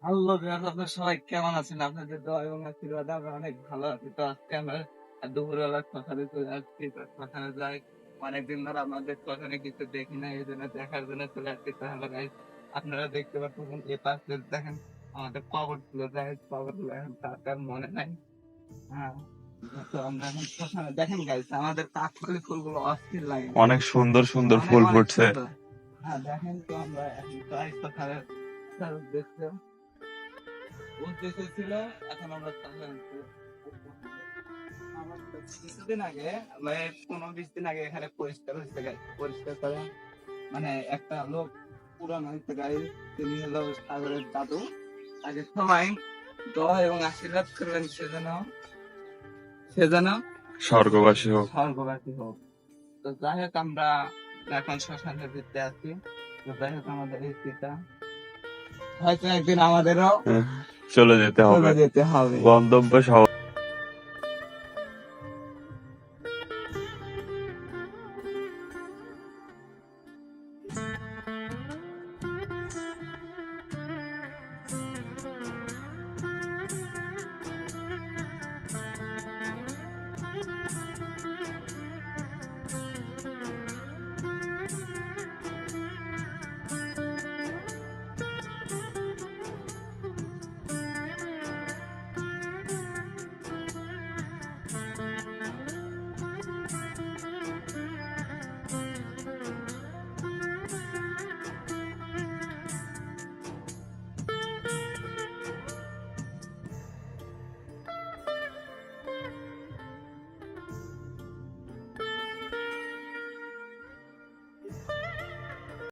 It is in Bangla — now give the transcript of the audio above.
হ্যালো ভিউয়ার্স, আপনারা সবাই কেমন আছেন? আপনাদের দোয়া এবং আশীর্বাদে আমরা অনেক ভালো আছি। তো আজকে আমরা দুপুরবেলা শ্মশানে চলে আসছি। তো শ্মশানে যাই, অনেকদিন ধরে আমাদের শ্মশানে কিছু দেখি না, এই জন্য দেখার জন্য চলে আসছি। তো হ্যালো গাইস, আপনারা দেখতে পাচ্ছেন এই পাশে দেখেন আমাদের কবর গুলো, দেখেন কবর গুলো এখন কার কার মনে নাই। হ্যাঁ, তো আমরা এখন শ্মশানে দেখেন গাইস, আমাদের কাকতালি ফুলগুলো অস্থির লাগে, অনেক সুন্দর সুন্দর অনেক ফুল অনেক ফুটছে। সুন্দর। হ্যাঁ দেখেন, তো আমরা এখন প্রায় শ্মশানের উদ্দেশ্যে উদ্দেশ্য ছিল। এখন আমরা আমার তো কিছুদিন আগে, মানে 15-20 দিন আগে এখানে পরিষ্কার হয়েছে গাড়ি, পরিষ্কার করে মানে একটা লোক পুরানো হয়েছে গাড়ি, তিনি হলো সাগরের দাদু। আগে সবাই দোয়া এবং আশীর্বাদ করবেন সে যেন স্বর্গবাসী হোক। স্বর্গবাসী হোক। তো যাই হোক, আমরা এখন শ্মশানের ভিতরে আছি। তো যাই হোক, আমাদের এই চিতা হয়তো একদিন আমাদেরও চলে যেতে হবে, চলে যেতে হবে। গন্তব্য